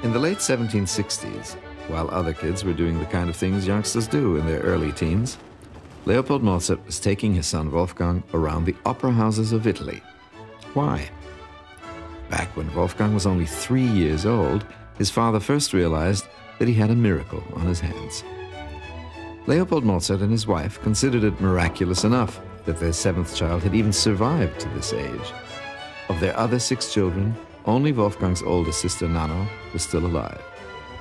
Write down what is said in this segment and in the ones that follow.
In the late 1760s, while other kids were doing the kind of things youngsters do in their early teens, Leopold Mozart was taking his son Wolfgang around the opera houses of Italy. Why? Back when Wolfgang was only 3 years old, his father first realized that he had a miracle on his hands. Leopold Mozart and his wife considered it miraculous enough that their 7th child had even survived to this age. Of their other 6 children, only Wolfgang's oldest sister Nanno was still alive.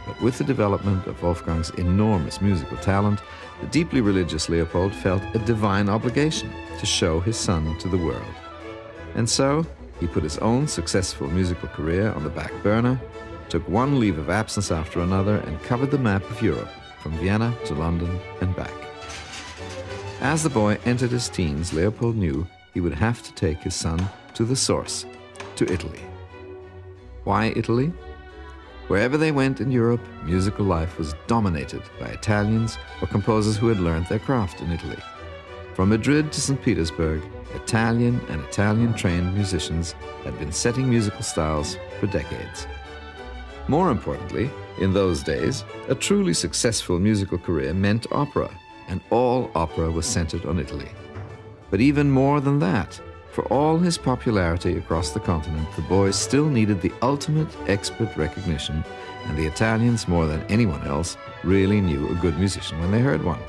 But with the development of Wolfgang's enormous musical talent, the deeply religious Leopold felt a divine obligation to show his son to the world. And so, he put his own successful musical career on the back burner, took one leave of absence after another, and covered the map of Europe, from Vienna to London and back. As the boy entered his teens, Leopold knew he would have to take his son to the source, to Italy. Why Italy? Wherever they went in Europe, musical life was dominated by Italians or composers who had learned their craft in Italy. From Madrid to St. Petersburg, Italian and Italian-trained musicians had been setting musical styles for decades. More importantly, in those days, a truly successful musical career meant opera, and all opera was centered on Italy. But even more than that, for all his popularity across the continent, the boy still needed the ultimate expert recognition, and the Italians, more than anyone else, really knew a good musician when they heard one.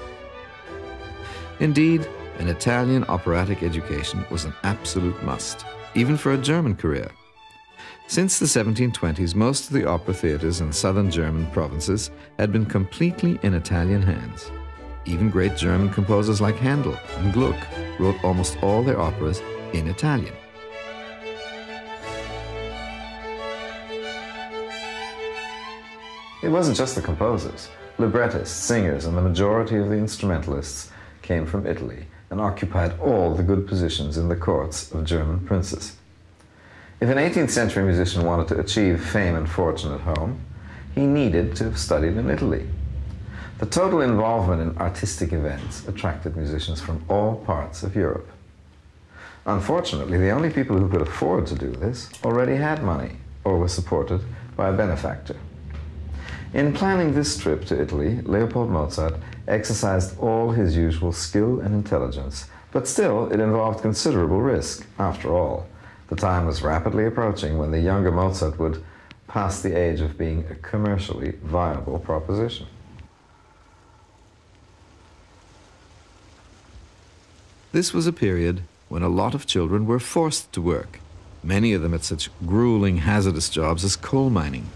Indeed, an Italian operatic education was an absolute must, even for a German career. Since the 1720s, most of the opera theaters in southern German provinces had been completely in Italian hands. Even great German composers like Handel and Gluck wrote almost all their operas in Italian. It wasn't just the composers. Librettists, singers, and the majority of the instrumentalists came from Italy and occupied all the good positions in the courts of German princes. If an 18th century musician wanted to achieve fame and fortune at home, he needed to have studied in Italy. The total involvement in artistic events attracted musicians from all parts of Europe. Unfortunately, the only people who could afford to do this already had money or were supported by a benefactor. In planning this trip to Italy, Leopold Mozart exercised all his usual skill and intelligence, but still it involved considerable risk. After all, the time was rapidly approaching when the younger Mozart would pass the age of being a commercially viable proposition. This was a period when a lot of children were forced to work, many of them at such grueling, hazardous jobs as coal mining.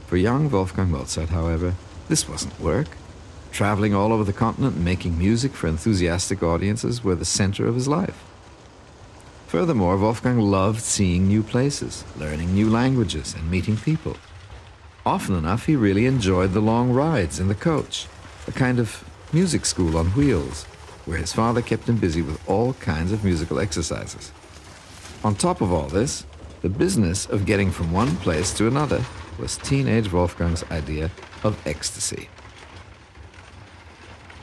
For young Wolfgang Mozart, however, this wasn't work. Traveling all over the continent and making music for enthusiastic audiences were the center of his life. Furthermore, Wolfgang loved seeing new places, learning new languages, and meeting people. Often enough, he really enjoyed the long rides in the coach, a kind of music school on wheels, where his father kept him busy with all kinds of musical exercises. On top of all this, the business of getting from one place to another was teenage Wolfgang's idea of ecstasy.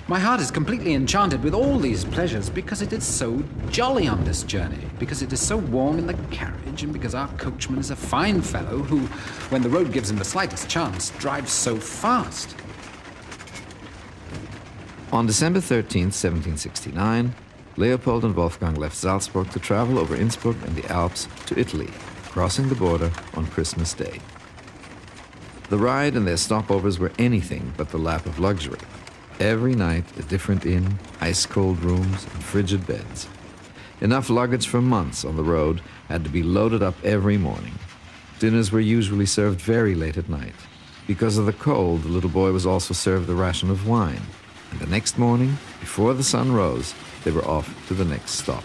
My heart is completely enchanted with all these pleasures because it is so jolly on this journey, because it is so warm in the carriage, and because our coachman is a fine fellow who, when the road gives him the slightest chance, drives so fast. On December 13th, 1769, Leopold and Wolfgang left Salzburg to travel over Innsbruck and the Alps to Italy, crossing the border on Christmas Day. The ride and their stopovers were anything but the lap of luxury. Every night, a different inn, ice-cold rooms, and frigid beds. Enough luggage for months on the road had to be loaded up every morning. Dinners were usually served very late at night. Because of the cold, the little boy was also served a ration of wine. And the next morning, before the sun rose, they were off to the next stop.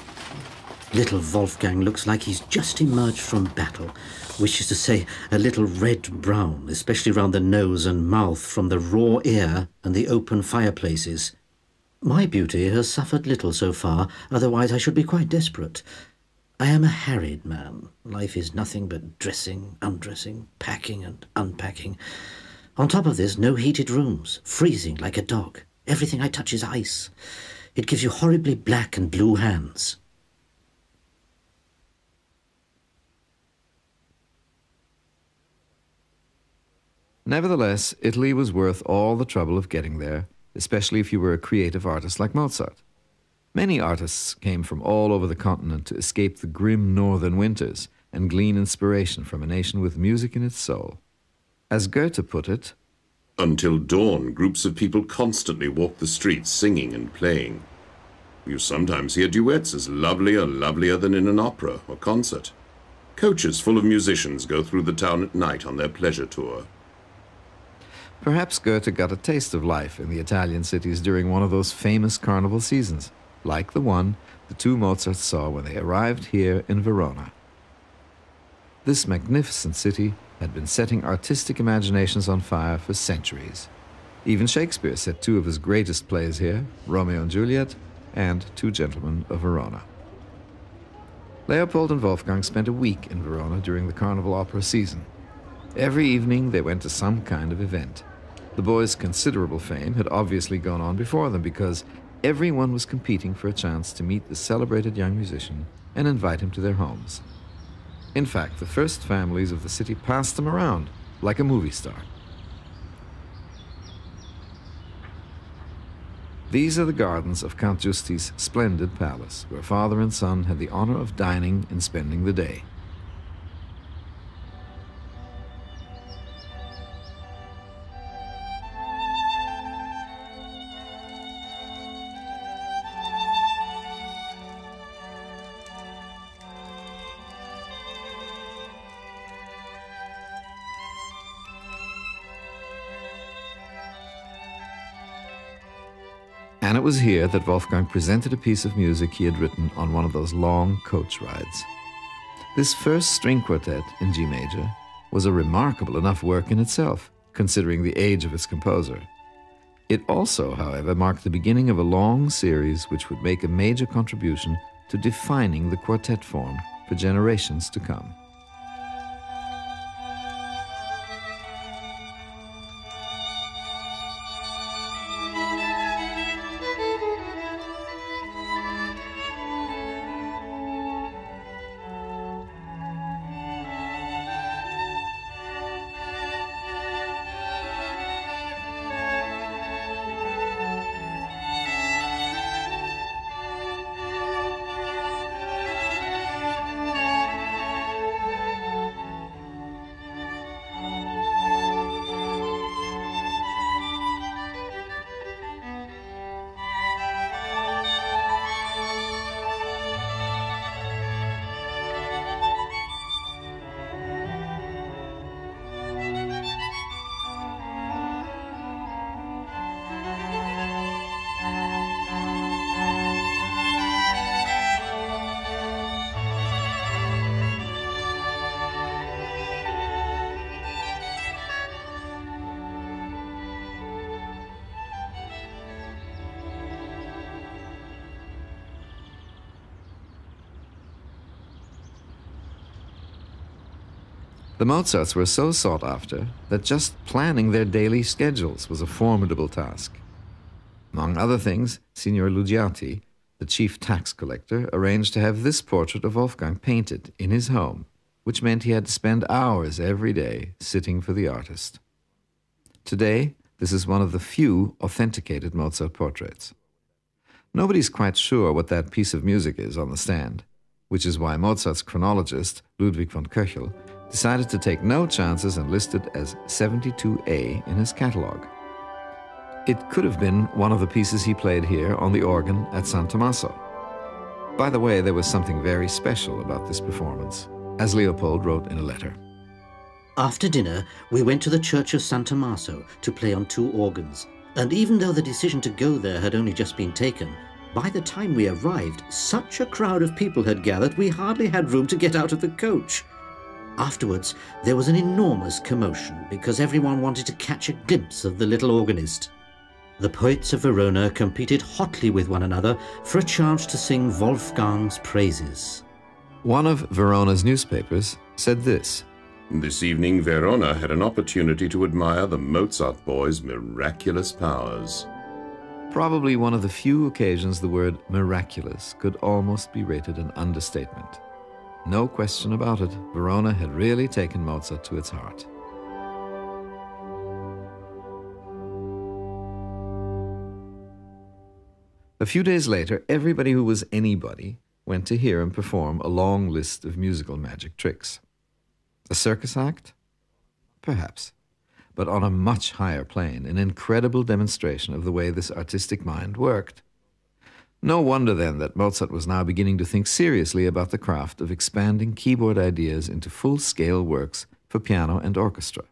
Little Wolfgang looks like he's just emerged from battle, which is to say a little red-brown, especially round the nose and mouth from the raw air and the open fireplaces. My beauty has suffered little so far, otherwise I should be quite desperate. I am a harried man. Life is nothing but dressing, undressing, packing and unpacking. On top of this, no heated rooms, freezing like a dog. Everything I touch is ice. It gives you horribly black and blue hands. Nevertheless, Italy was worth all the trouble of getting there, especially if you were a creative artist like Mozart. Many artists came from all over the continent to escape the grim northern winters and glean inspiration from a nation with music in its soul. As Goethe put it, "Until dawn, groups of people constantly walk the streets singing and playing. You sometimes hear duets as lovelier than in an opera or concert. Coaches full of musicians go through the town at night on their pleasure tour." perhaps Goethe got a taste of life in the Italian cities during one of those famous carnival seasons, like the one the two Mozarts saw when they arrived here in Verona. This magnificent city had been setting artistic imaginations on fire for centuries. Even Shakespeare set two of his greatest plays here, Romeo and Juliet and Two Gentlemen of Verona. Leopold and Wolfgang spent a week in Verona during the carnival opera season. Every evening they went to some kind of event. The boys' considerable fame had obviously gone on before them because everyone was competing for a chance to meet the celebrated young musician and invite him to their homes. In fact, the first families of the city passed them around like a movie star. These are the gardens of Count Giusti's splendid palace, where father and son had the honor of dining and spending the day. And it was here that Wolfgang presented a piece of music he had written on one of those long coach rides. This first string quartet in G major was a remarkable enough work in itself, considering the age of its composer. It also, however, marked the beginning of a long series which would make a major contribution to defining the quartet form for generations to come. The Mozarts were so sought after that just planning their daily schedules was a formidable task. Among other things, Signor Luggiati, the chief tax collector, arranged to have this portrait of Wolfgang painted in his home, which meant he had to spend hours every day sitting for the artist. Today, this is one of the few authenticated Mozart portraits. Nobody's quite sure what that piece of music is on the stand, which is why Mozart's chronologist, Ludwig von Köchel, decided to take no chances and list it as 72A in his catalogue. It could have been one of the pieces he played here on the organ at San Tommaso. By the way, there was something very special about this performance, as Leopold wrote in a letter. After dinner, we went to the church of San Tommaso to play on two organs, and even though the decision to go there had only just been taken, by the time we arrived, such a crowd of people had gathered we hardly had room to get out of the coach. Afterwards, there was an enormous commotion because everyone wanted to catch a glimpse of the little organist. The poets of Verona competed hotly with one another for a chance to sing Wolfgang's praises. One of Verona's newspapers said this: "This evening, Verona had an opportunity to admire the Mozart boy's miraculous powers." Probably one of the few occasions the word miraculous could almost be rated an understatement. No question about it, Verona had really taken Mozart to its heart. A few days later, everybody who was anybody went to hear him perform a long list of musical magic tricks. A circus act? Perhaps. But on a much higher plane, an incredible demonstration of the way this artistic mind worked. No wonder then that Mozart was now beginning to think seriously about the craft of expanding keyboard ideas into full-scale works for piano and orchestra.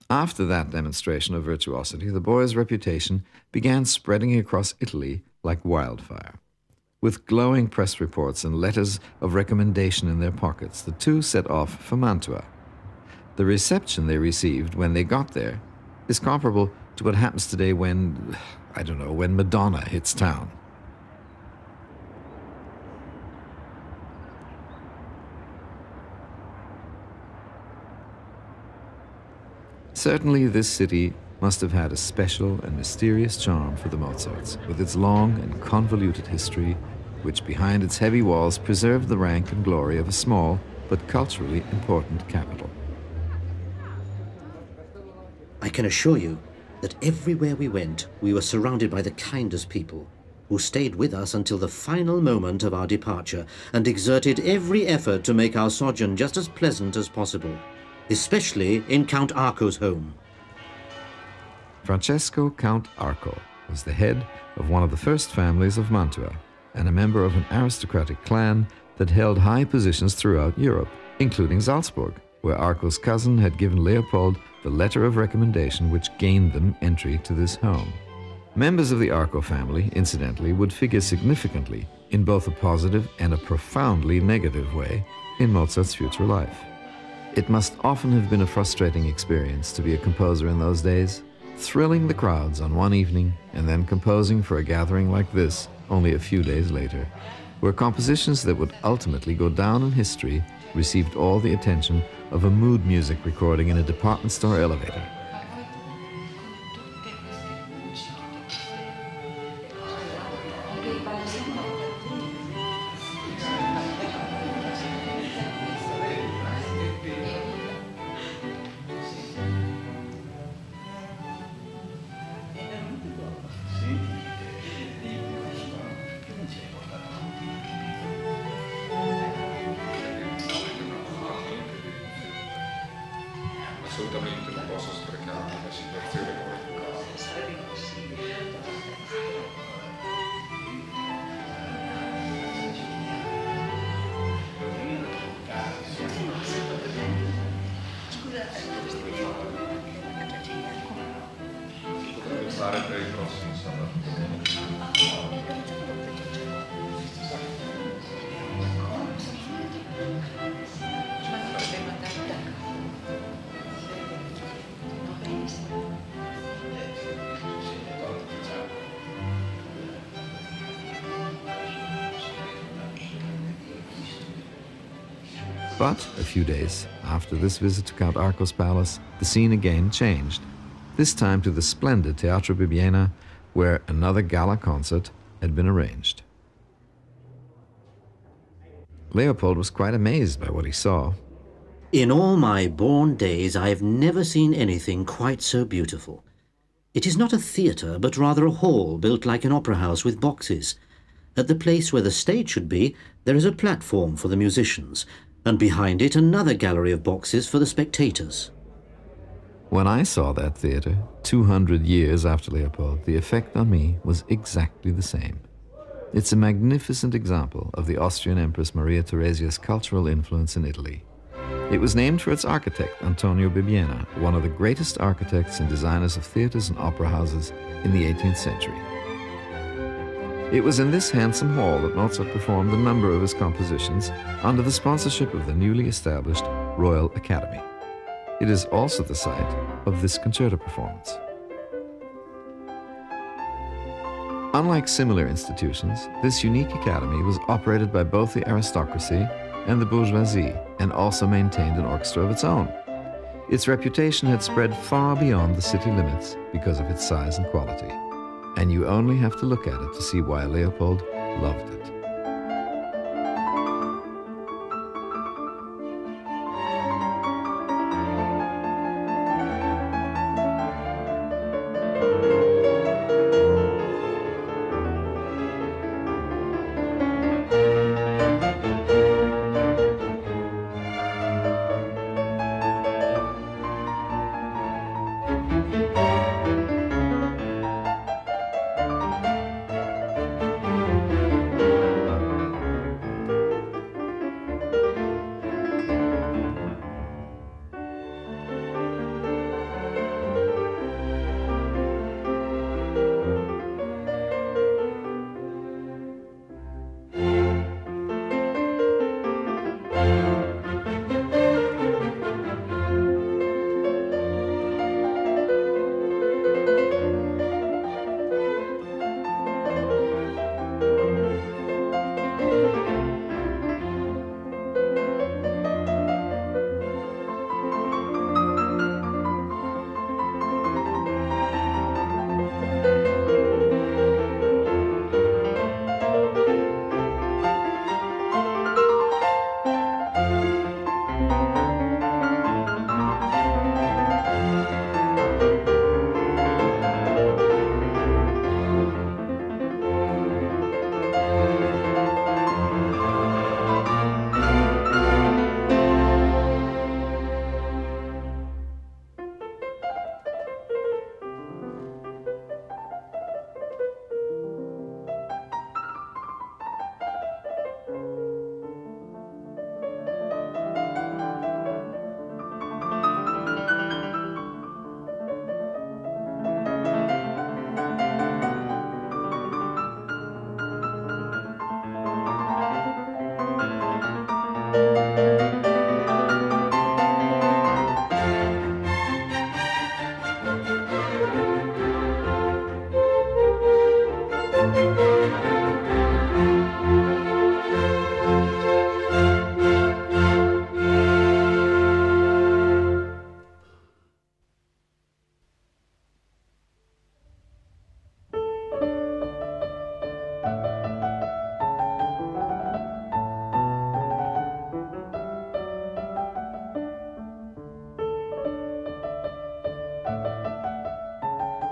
After that demonstration of virtuosity, the boy's reputation began spreading across Italy like wildfire. With glowing press reports and letters of recommendation in their pockets, the two set off for Mantua. The reception they received when they got there is comparable to what happens today when, I don't know, when Madonna hits town. Certainly this city must have had a special and mysterious charm for the Mozarts, with its long and convoluted history, which behind its heavy walls preserved the rank and glory of a small but culturally important capital. I can assure you that everywhere we went, we were surrounded by the kindest people, who stayed with us until the final moment of our departure and exerted every effort to make our sojourn just as pleasant as possible, especially in Count Arco's home. Francesco Count Arco was the head of one of the first families of Mantua and a member of an aristocratic clan that held high positions throughout Europe, including Salzburg, where Arco's cousin had given Leopold the letter of recommendation which gained them entry to this home. Members of the Arco family, incidentally, would figure significantly in both a positive and a profoundly negative way in Mozart's future life. It must often have been a frustrating experience to be a composer in those days, thrilling the crowds on one evening and then composing for a gathering like this only a few days later, where compositions that would ultimately go down in history received all the attention of a mood music recording in a department store elevator. Assolutamente non posso sprecare una situazione come questa. Sarebbe impossibile. Potrebbe fare per il prossimo sabato. But a few days after this visit to Count Arco's palace, the scene again changed, this time to the splendid Theatro Bibiena, where another gala concert had been arranged. Leopold was quite amazed by what he saw. In all my born days, I have never seen anything quite so beautiful. It is not a theatre, but rather a hall built like an opera house with boxes. At the place where the stage should be, there is a platform for the musicians, and behind it another gallery of boxes for the spectators. When I saw that theatre, 200 years after Leopold, the effect on me was exactly the same. It's a magnificent example of the Austrian Empress Maria Theresia's cultural influence in Italy. It was named for its architect, Antonio Bibiena, one of the greatest architects and designers of theatres and opera houses in the 18th century. It was in this handsome hall that Mozart performed a number of his compositions under the sponsorship of the newly established Royal Academy. It is also the site of this concerto performance. Unlike similar institutions, this unique academy was operated by both the aristocracy and the bourgeoisie, and also maintained an orchestra of its own. Its reputation had spread far beyond the city limits because of its size and quality, and you only have to look at it to see why Leopold loved it.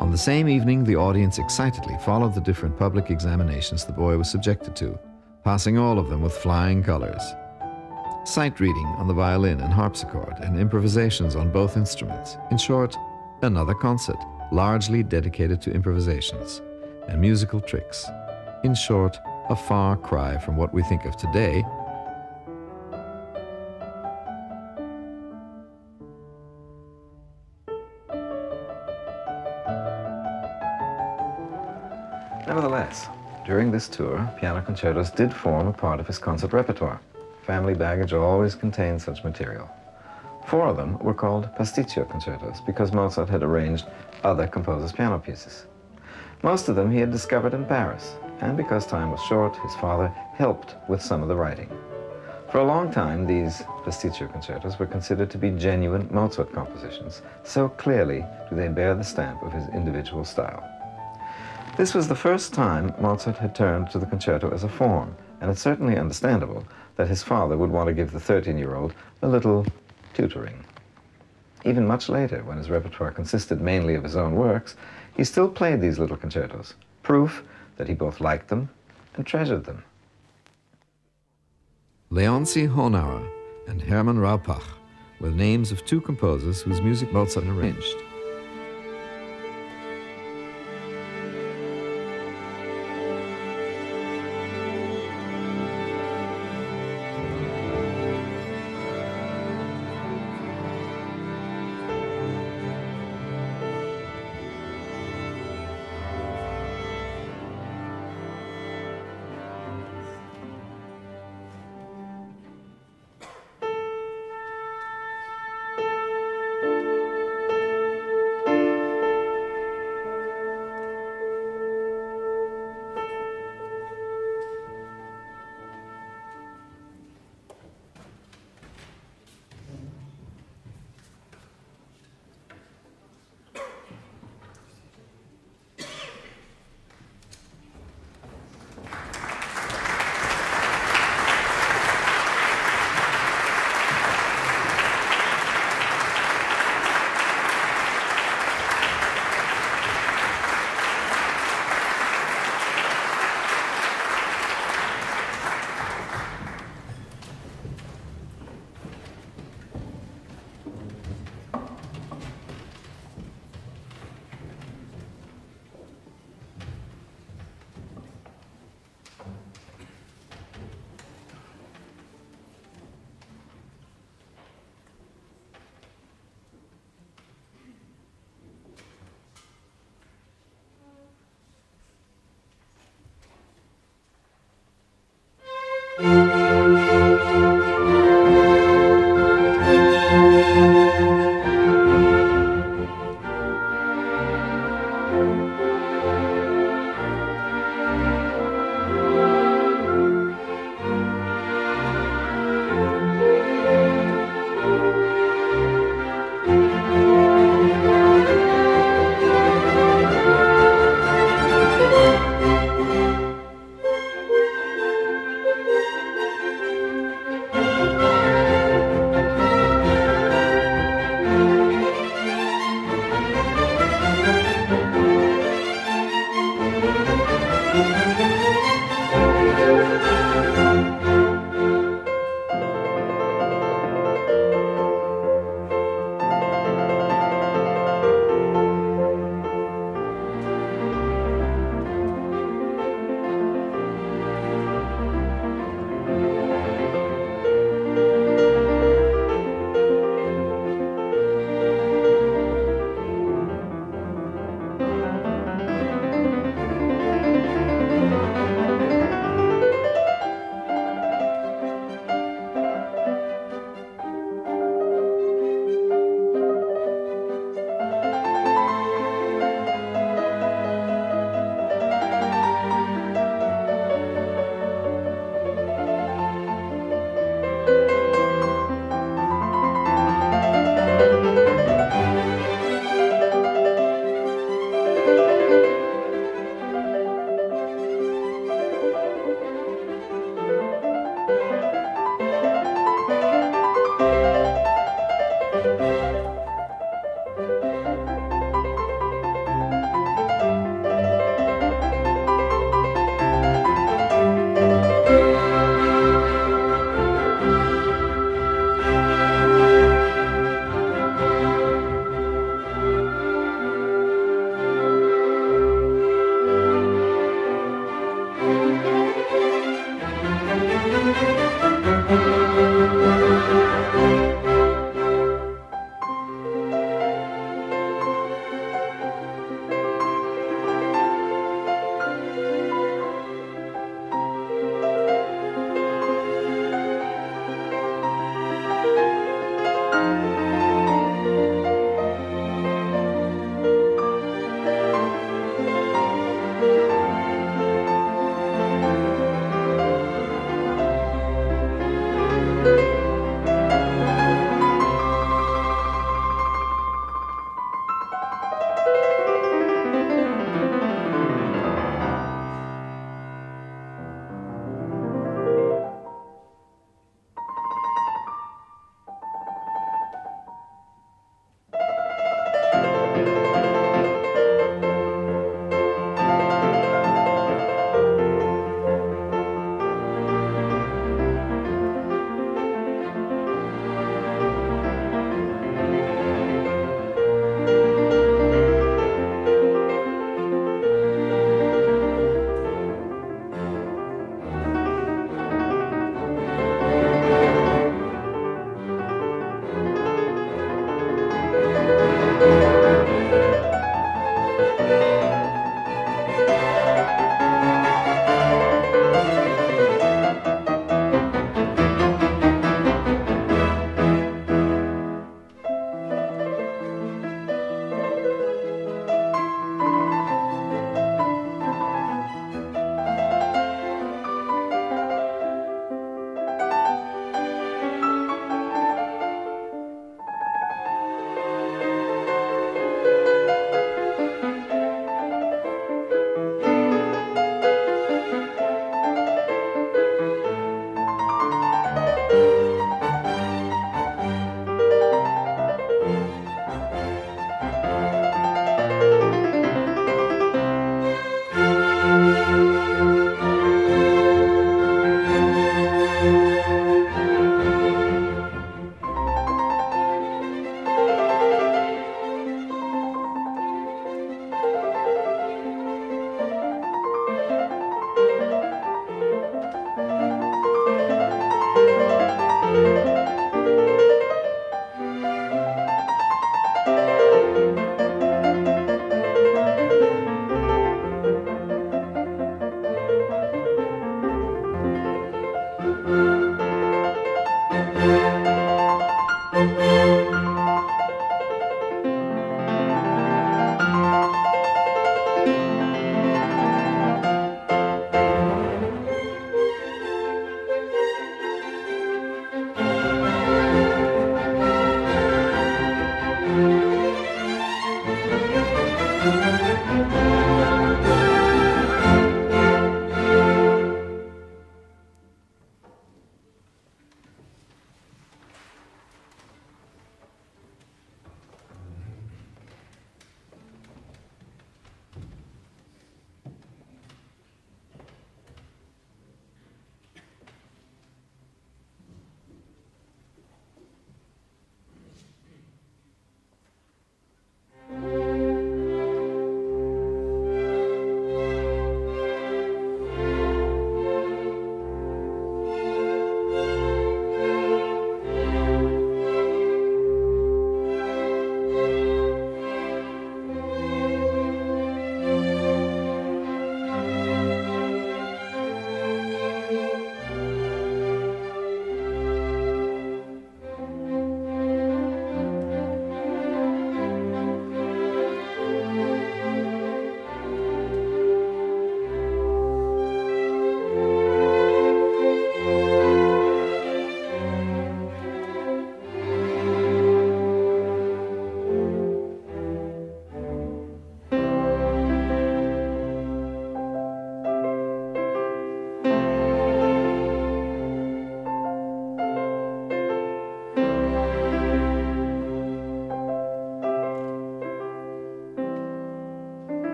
On the same evening, the audience excitedly followed the different public examinations the boy was subjected to, passing all of them with flying colors. Sight reading on the violin and harpsichord, and improvisations on both instruments. In short, another concert, largely dedicated to improvisations and musical tricks. In short, a far cry from what we think of today. Nevertheless, during this tour, piano concertos did form a part of his concert repertoire. Family baggage always contained such material. 4 of them were called pasticcio concertos because Mozart had arranged other composers' piano pieces. Most of them he had discovered in Paris, and because time was short, his father helped with some of the writing. For a long time, these pasticcio concertos were considered to be genuine Mozart compositions, so clearly do they bear the stamp of his individual style. This was the first time Mozart had turned to the concerto as a form, and it's certainly understandable that his father would want to give the 13-year-old a little tutoring. Even much later, when his repertoire consisted mainly of his own works, he still played these little concertos, proof that he both liked them and treasured them. Leoncy Honauer and Hermann Raupach were the names of 2 composers whose music Mozart arranged.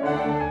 Thank you.